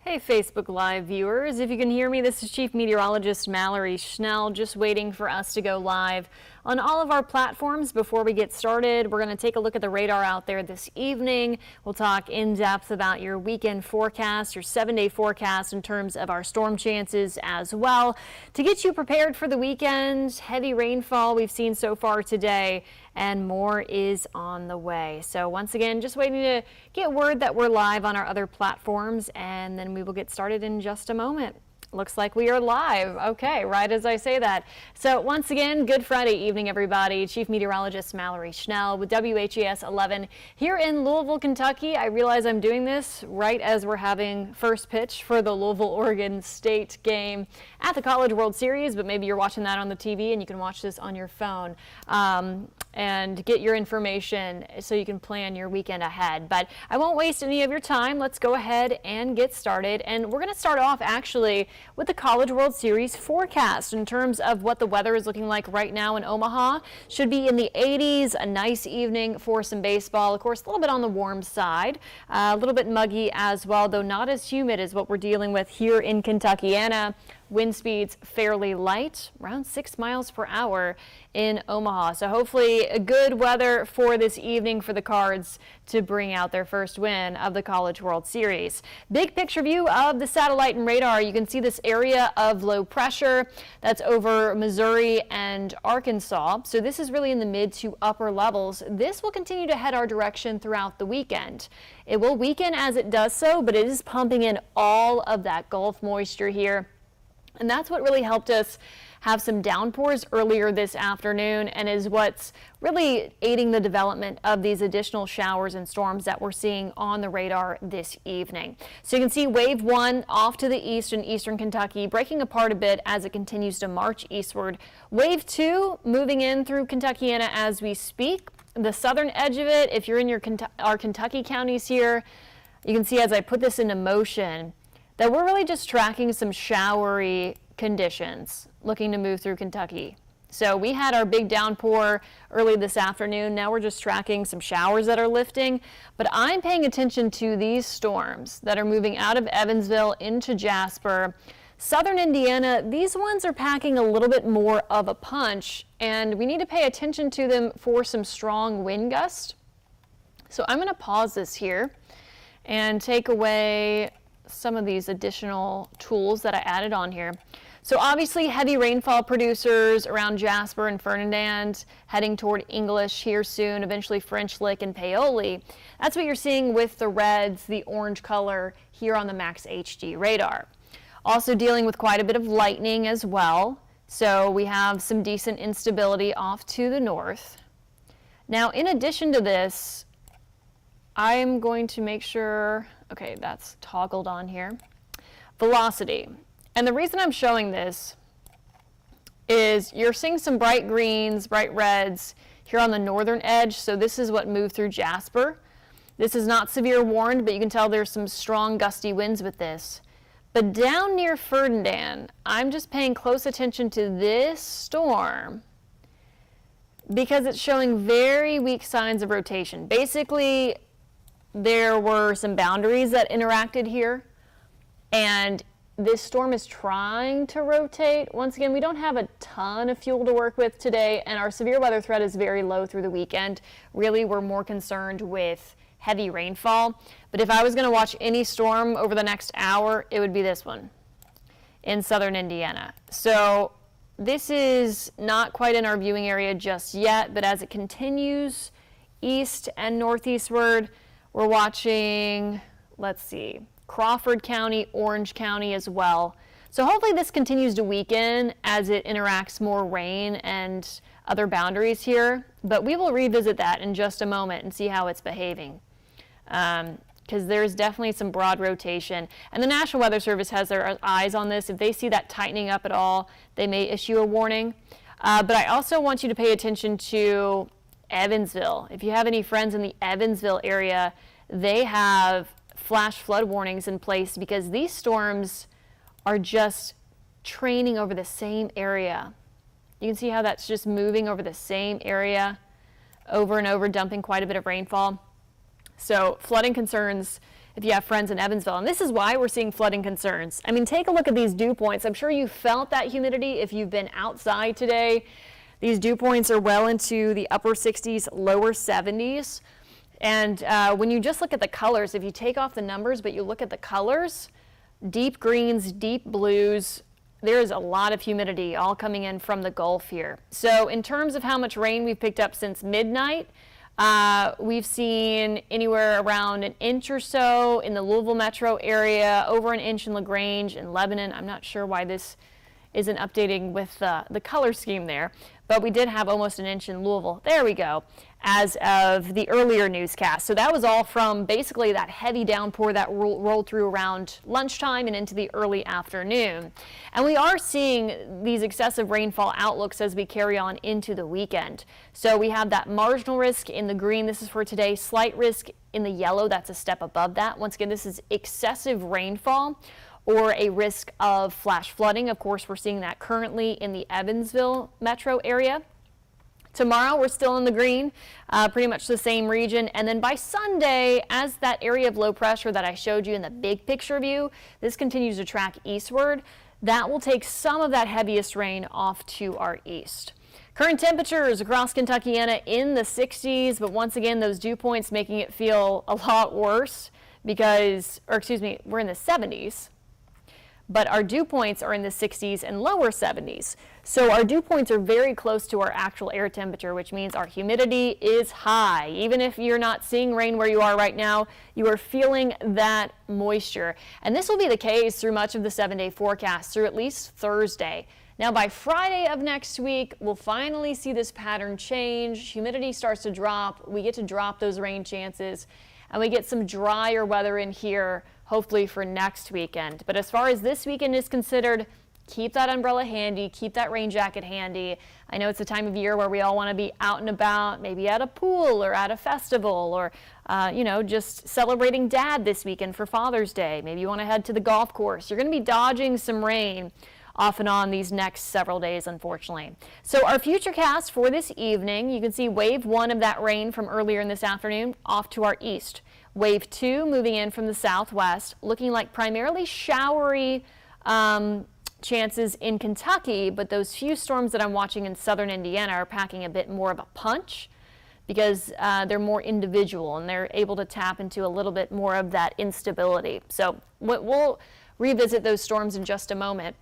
Hey Facebook Live viewers, if you can hear me, this is Chief Meteorologist Mallory Schnell, just waiting for us to go live on all of our platforms. Before we get started, we're going to take a look at the radar out there this evening. We'll talk in depth about your weekend forecast, your 7-day forecast in terms of our storm chances as well. To get you prepared for the weekend, heavy rainfall we've seen so far today, and more is on the way. So once again, just waiting to get word that we're live on our other platforms, and then we will get started in just a moment. Looks like we are live. Okay, right as I say that. So once again, good Friday evening, everybody. Chief Meteorologist Mallory Schnell with WHAS 11 here in Louisville, Kentucky. I realize I'm doing this right as we're having first pitch for the Louisville-Oregon State game at the College World Series, but maybe you're watching that on the TV and you can watch this on your phone and get your information so you can plan your weekend ahead. But I won't waste any of your time. Let's go ahead and get started. And we're going to start off actually with the College World Series forecast in terms of what the weather is looking like right now in Omaha. Should be in the 80s, a nice evening for some baseball. Of course, a little bit on the warm side, a little bit muggy as well, though not as humid as what we're dealing with here in Kentuckiana. Wind speeds fairly light, around 6 miles per hour in Omaha. So hopefully a good weather for this evening for the Cards to bring out their first win of the College World Series. Big picture view of the satellite and radar. You can see this area of low pressure that's over Missouri and Arkansas. So this is really in the mid to upper levels. This will continue to head our direction throughout the weekend. It will weaken as it does so, but it is pumping in all of that Gulf moisture here. And that's what really helped us have some downpours earlier this afternoon and is what's really aiding the development of these additional showers and storms that we're seeing on the radar this evening. So you can see wave 1 off to the east in eastern Kentucky, breaking apart a bit as it continues to march eastward. Wave 2 moving in through Kentuckiana as we speak. The southern edge of it, if you're in our Kentucky counties here, you can see as I put this into motion that we're really just tracking some showery conditions looking to move through Kentucky. So we had our big downpour early this afternoon. Now we're just tracking some showers that are lifting, but I'm paying attention to these storms that are moving out of Evansville into Jasper. Southern Indiana, these ones are packing a little bit more of a punch, and we need to pay attention to them for some strong wind gusts. So I'm going to pause this here and take away some of these additional tools that I added on here. So obviously heavy rainfall producers around Jasper and Ferdinand, heading toward English here soon, eventually French Lick and Paoli. That's what you're seeing with the reds, the orange color here on the Max HD radar. Also dealing with quite a bit of lightning as well. So we have some decent instability off to the north. Now in addition to this, I'm going to make sure, okay, that's toggled on here. Velocity. And the reason I'm showing this is you're seeing some bright greens, bright reds here on the northern edge. So this is what moved through Jasper. This is not severe warned, but you can tell there's some strong gusty winds with this. But down near Ferdinand, I'm just paying close attention to this storm because it's showing very weak signs of rotation. Basically, there were some boundaries that interacted here, and this storm is trying to rotate. Once again, we don't have a ton of fuel to work with today, and our severe weather threat is very low through the weekend. Really, we're more concerned with heavy rainfall. But if I was going to watch any storm over the next hour, it would be this one in southern Indiana. So this is not quite in our viewing area just yet, but as it continues east and northeastward, we're watching, let's see, Crawford County, Orange County as well. So hopefully this continues to weaken as it interacts more rain and other boundaries here. But we will revisit that in just a moment and see how it's behaving. Because there's definitely some broad rotation. And the National Weather Service has their eyes on this. If they see that tightening up at all, they may issue a warning. But I also want you to pay attention to Evansville. If you have any friends in the Evansville area, they have flash flood warnings in place because these storms are just training over the same area. You can see how that's just moving over the same area over and over, dumping quite a bit of rainfall. So flooding concerns if you have friends in Evansville. And this is why we're seeing flooding concerns. I mean, take a look at these dew points. I'm sure you felt that humidity if you've been outside today. These dew points are well into the upper 60s, lower 70s. And when you just look at the colors, if you take off the numbers, but you look at the colors, deep greens, deep blues, there's a lot of humidity all coming in from the Gulf here. So in terms of how much rain we've picked up since midnight, we've seen anywhere around an inch or so in the Louisville metro area, over an inch in LaGrange and Lebanon. I'm not sure why this isn't updating with the color scheme there, but we did have almost an inch in Louisville. There we go, as of the earlier newscast. So that was all from basically that heavy downpour that rolled through around lunchtime and into the early afternoon. And we are seeing these excessive rainfall outlooks as we carry on into the weekend. So we have that marginal risk in the green. This is for today. Slight risk in the yellow. That's a step above that. Once again, this is excessive rainfall or a risk of flash flooding. Of course, we're seeing that currently in the Evansville metro area. Tomorrow, we're still in the green, pretty much the same region. And then by Sunday, as that area of low pressure that I showed you in the big picture view, this continues to track eastward. That will take some of that heaviest rain off to our east. Current temperatures across Kentuckiana in the 60s, but once again, those dew points making it feel a lot worse because, or excuse me, we're in the 70s. But our dew points are in the 60s and lower 70s. So our dew points are very close to our actual air temperature, which means our humidity is high. Even if you're not seeing rain where you are right now, you are feeling that moisture. And this will be the case through much of the 7-day forecast through at least Thursday. Now by Friday of next week, we'll finally see this pattern change. Humidity starts to drop. We get to drop those rain chances, and we get some drier weather in here, hopefully for next weekend. But as far as this weekend is considered, keep that umbrella handy, keep that rain jacket handy. I know it's a time of year where we all want to be out and about, maybe at a pool or at a festival or, you know, just celebrating Dad this weekend for Father's Day. Maybe you want to head to the golf course. You're going to be dodging some rain off and on these next several days, unfortunately. So our futurecast for this evening, you can see wave 1 of that rain from earlier in this afternoon off to our east. Wave 2 moving in from the southwest, looking like primarily showery chances in Kentucky, but those few storms that I'm watching in southern Indiana are packing a bit more of a punch because they're more individual and they're able to tap into a little bit more of that instability. So we'll revisit those storms in just a moment.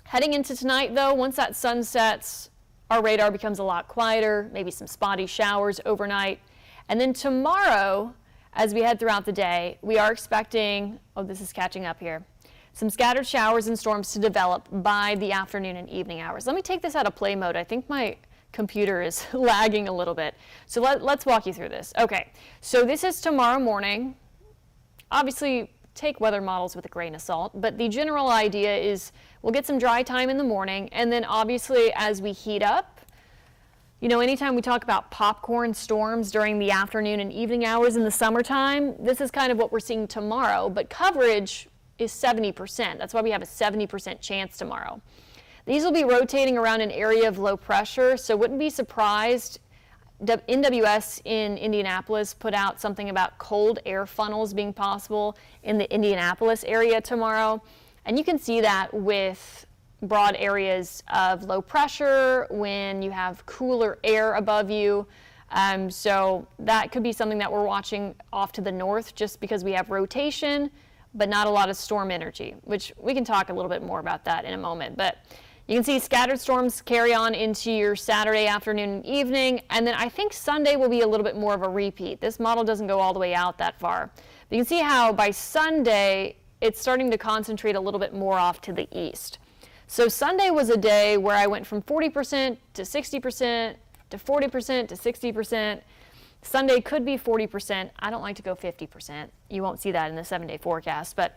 Heading into tonight, though, once that sun sets, our radar becomes a lot quieter, maybe some spotty showers overnight. And then tomorrow, as we head throughout the day, we are expecting, oh, this is catching up here, some scattered showers and storms to develop by the afternoon and evening hours. Let me take this out of play mode. I think my computer is lagging a little bit. So let's walk you through this. Okay, so this is tomorrow morning. Obviously, take weather models with a grain of salt, but the general idea is we'll get some dry time in the morning, and then obviously as we heat up, you know, anytime we talk about popcorn storms during the afternoon and evening hours in the summertime, this is kind of what we're seeing tomorrow, but coverage is 70%. That's why we have a 70% chance tomorrow. These will be rotating around an area of low pressure, so wouldn't be surprised. NWS in Indianapolis put out something about cold air funnels being possible in the Indianapolis area tomorrow. And you can see that with broad areas of low pressure when you have cooler air above you. So that could be something that we're watching off to the north just because we have rotation, but not a lot of storm energy, which we can talk a little bit more about that in a moment. But you can see scattered storms carry on into your Saturday afternoon and evening, and then I think Sunday will be a little bit more of a repeat. This model doesn't go all the way out that far. But you can see how by Sunday, it's starting to concentrate a little bit more off to the east. So Sunday was a day where I went from 40% to 60% to 40% to 60%. Sunday could be 40%. I don't like to go 50%. You won't see that in the 7-day forecast, but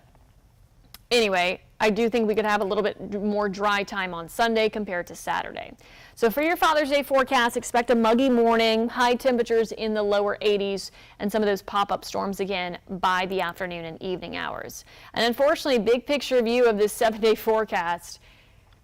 anyway, I do think we could have a little bit more dry time on Sunday compared to Saturday. So for your Father's Day forecast, expect a muggy morning, high temperatures in the lower 80s, and some of those pop-up storms again by the afternoon and evening hours. And unfortunately, big picture view of this 7-day forecast,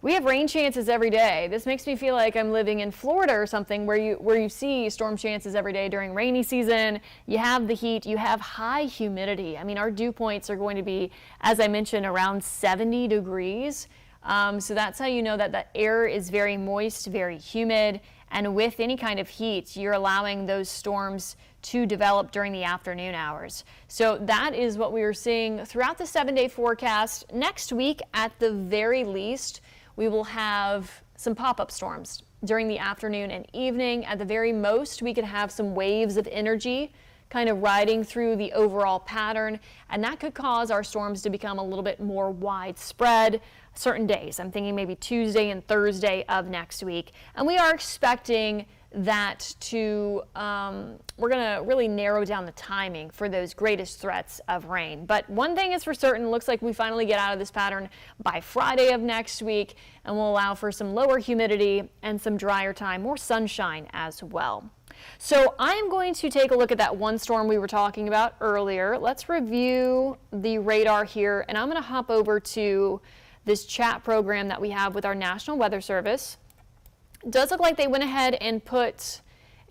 We have rain chances every day. This makes me feel like I'm living in Florida or something where you see storm chances every day during rainy season. You have the heat, you have high humidity. I mean, our dew points are going to be, as I mentioned, around 70 degrees. So that's how you know that the air is very moist, very humid, and with any kind of heat, you're allowing those storms to develop during the afternoon hours. So that is what we are seeing throughout the 7-day forecast. Next week, at the very least, we will have some pop-up storms during the afternoon and evening. At the very most, we could have some waves of energy kind of riding through the overall pattern, and that could cause our storms to become a little bit more widespread certain days. I'm thinking maybe Tuesday and Thursday of next week, and we are expecting that to, we're going to really narrow down the timing for those greatest threats of rain. But one thing is for certain, looks like we finally get out of this pattern by Friday of next week, and will allow for some lower humidity and some drier time, more sunshine as well. So I'm going to take a look at that one storm we were talking about earlier. Let's review the radar here, and I'm going to hop over to this chat program that we have with our National Weather Service. It does look like they went ahead and put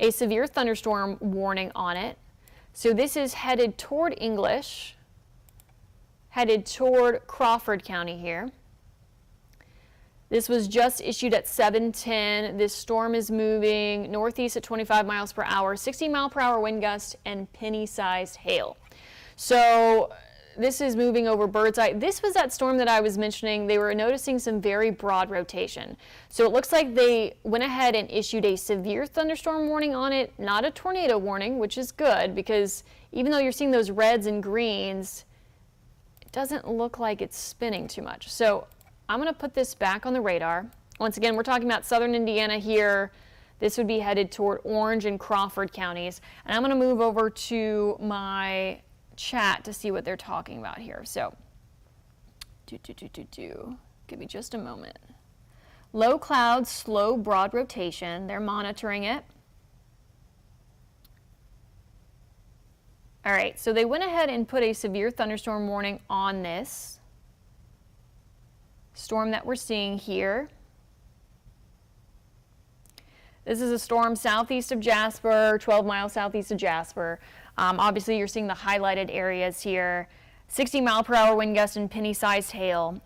a severe thunderstorm warning on it. So this is headed toward English, headed toward Crawford County here. This was just issued at 7:10. This storm is moving northeast at 25 miles per hour, 60-mile-per-hour wind gust, and penny-sized hail. So this is moving over Birdseye. This was that storm that I was mentioning. They were noticing some very broad rotation. So it looks like they went ahead and issued a severe thunderstorm warning on it, not a tornado warning, which is good because even though you're seeing those reds and greens, it doesn't look like it's spinning too much. So I'm going to put this back on the radar. Once again, we're talking about southern Indiana here. This would be headed toward Orange and Crawford counties. And I'm going to move over to my chat to see what they're talking about here. So, give me just a moment. Low clouds, slow broad rotation. They're monitoring it. All right, so they went ahead and put a severe thunderstorm warning on this storm that we're seeing here. This is a storm southeast of Jasper, 12 miles southeast of Jasper. Obviously, you're seeing the highlighted areas here, 60-mile-per-hour wind gust and penny-sized hail.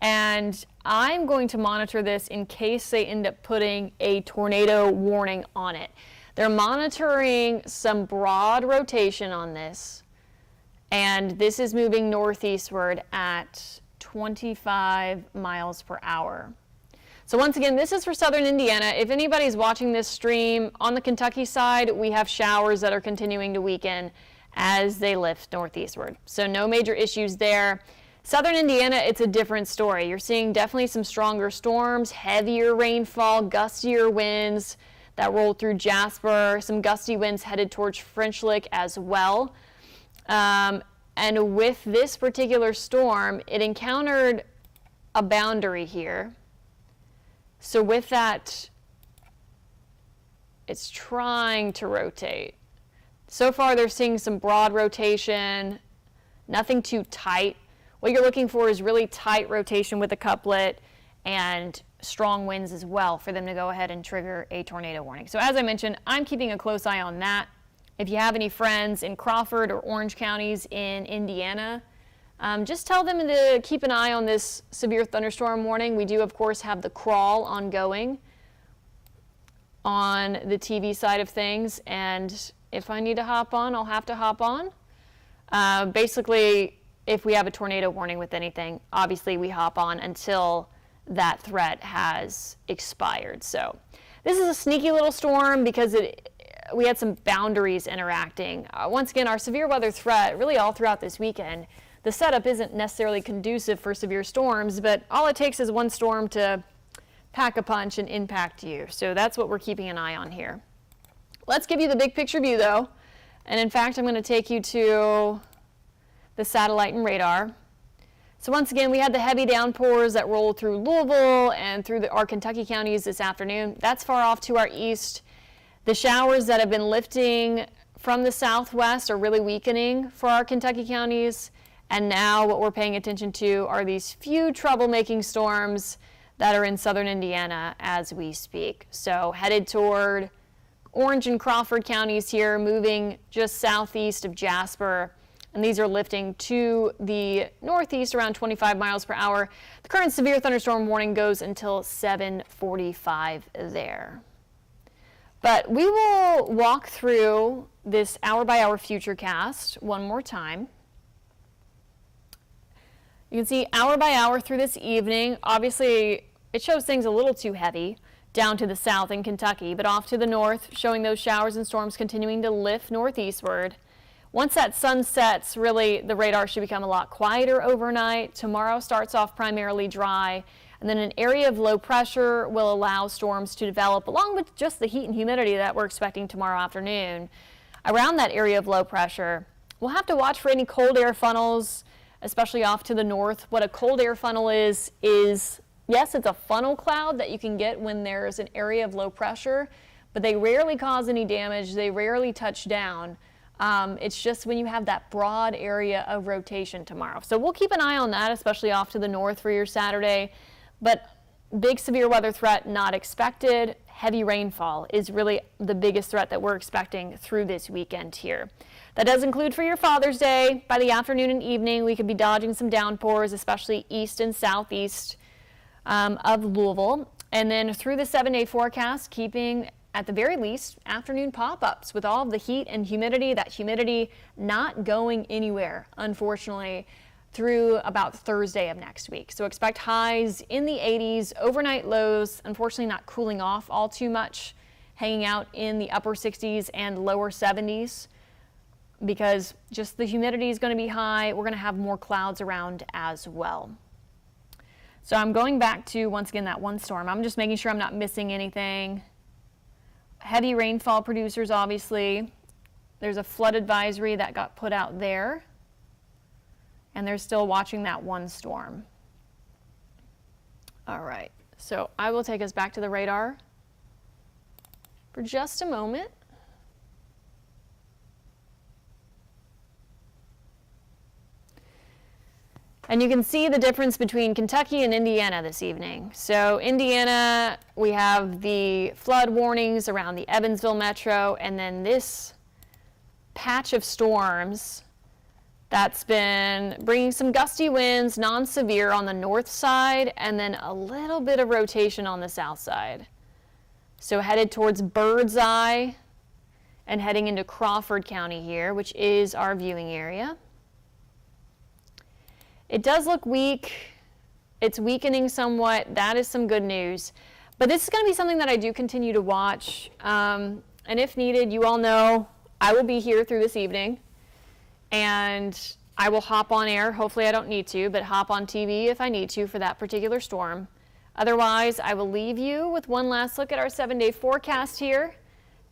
And I'm going to monitor this in case they end up putting a tornado warning on it. They're monitoring some broad rotation on this, and this is moving northeastward at 25 miles per hour. So once again, this is for southern Indiana. If anybody's watching this stream on the Kentucky side, we have showers that are continuing to weaken as they lift northeastward. So no major issues there. Southern Indiana, it's a different story. You're seeing definitely some stronger storms, heavier rainfall, gustier winds that rolled through Jasper, some gusty winds headed towards French Lick as well. And with this particular storm, it encountered a boundary here. So with that, it's trying to rotate. So far, they're seeing some broad rotation, nothing too tight. What you're looking for is really tight rotation with a couplet and strong winds as well for them to go ahead and trigger a tornado warning. So as I mentioned, I'm keeping a close eye on that. If you have any friends in Crawford or Orange counties in Indiana, just tell them to keep an eye on this severe thunderstorm warning. We do, of course, have the crawl ongoing on the TV side of things, and if I need to hop on, I'll have to hop on. Basically, if we have a tornado warning with anything, obviously we hop on until that threat has expired. So this is a sneaky little storm because we had some boundaries interacting. Once again, our severe weather threat, really all throughout this weekend, the setup isn't necessarily conducive for severe storms, but all it takes is one storm to pack a punch and impact you. So that's what we're keeping an eye on here. Let's give you the big picture view though. And in fact, I'm going to take you to the satellite and radar. So once again, we had the heavy downpours that rolled through Louisville and through our Kentucky counties this afternoon. That's far off to our east. The showers that have been lifting from the southwest are really weakening for our Kentucky counties. And now what we're paying attention to are these few troublemaking storms that are in southern Indiana as we speak. So headed toward Orange and Crawford counties here, moving just southeast of Jasper. And these are lifting to the northeast around 25 miles per hour. The current severe thunderstorm warning goes until 7:45 there. But we will walk through this hour-by-hour futurecast one more time. You can see hour by hour through this evening. Obviously, it shows things a little too heavy down to the south in Kentucky, but off to the north, showing those showers and storms continuing to lift northeastward. Once that sun sets, really the radar should become a lot quieter overnight. Tomorrow starts off primarily dry, and then an area of low pressure will allow storms to develop, along with just the heat and humidity that we're expecting tomorrow afternoon. Around that area of low pressure, we'll have to watch for any cold air funnels, especially off to the north. What a cold air funnel is yes, it's a funnel cloud that you can get when there's an area of low pressure, but they rarely cause any damage. They rarely touch down. It's just when you have that broad area of rotation tomorrow. So we'll keep an eye on that, especially off to the north for your Saturday. But big severe weather threat not expected. Heavy rainfall is really the biggest threat that we're expecting through this weekend here. That does include for your Father's Day. By the afternoon and evening, we could be dodging some downpours, especially east and southeast of Louisville. And then through the 7-day forecast, keeping at the very least afternoon pop-ups with all of the heat and humidity, that humidity not going anywhere, unfortunately, through about Thursday of next week. So expect highs in the 80s, overnight lows, unfortunately not cooling off all too much, hanging out in the upper 60s and lower 70s. Because just the humidity is going to be high. We're going to have more clouds around as well. So I'm going back to, once again, that one storm. I'm just making sure I'm not missing anything. Heavy rainfall producers, obviously. There's a flood advisory that got put out there. And they're still watching that one storm. All right. So I will take us back to the radar for just a moment. And you can see the difference between Kentucky and Indiana this evening. So Indiana, we have the flood warnings around the Evansville metro, and then this patch of storms that's been bringing some gusty winds, non-severe on the north side, and then a little bit of rotation on the south side. So headed towards Birdseye and heading into Crawford County here, which is our viewing area. It does look weak. It's weakening somewhat. That is some good news. But this is going to be something that I do continue to watch. And if needed, you all know I will be here through this evening. And I will hop on air. Hopefully I don't need to, but hop on TV if I need to for that particular storm. Otherwise, I will leave you with one last look at our 7-day forecast here.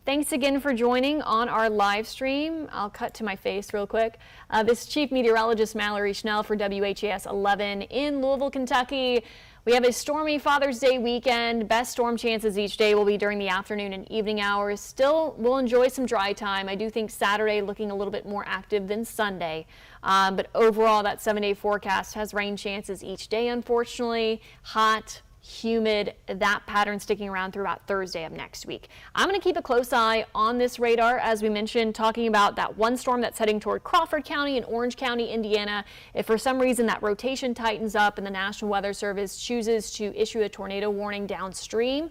Thanks again for joining on our live stream. I'll cut to my face real quick. This is Chief Meteorologist Mallory Schnell for WHAS 11 in Louisville, Kentucky. We have a stormy Father's Day weekend. Best storm chances each day will be during the afternoon and evening hours. Still, we'll enjoy some dry time. I do think Saturday looking a little bit more active than Sunday. But overall, that 7-day forecast has rain chances each day, unfortunately. Hot, humid, that pattern sticking around throughout Thursday of next week. I'm going to keep a close eye on this radar, as we mentioned, talking about that one storm that's heading toward Crawford County and Orange County, Indiana. If for some reason that rotation tightens up and the National Weather Service chooses to issue a tornado warning downstream,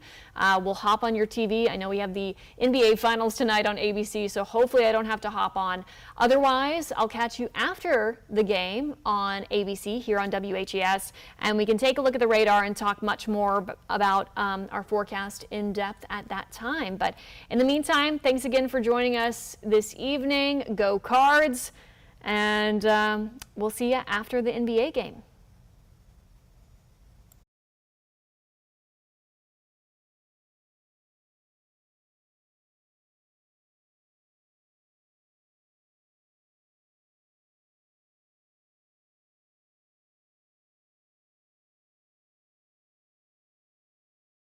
we'll hop on your TV. I know we have the NBA Finals tonight on ABC, so hopefully I don't have to hop on. Otherwise, I'll catch you after the game on ABC here on WHAS, and we can take a look at the radar and talk much more about our forecast in depth at that time. But in the meantime, thanks again for joining us this evening. Go Cards, and we'll see you after the NBA game.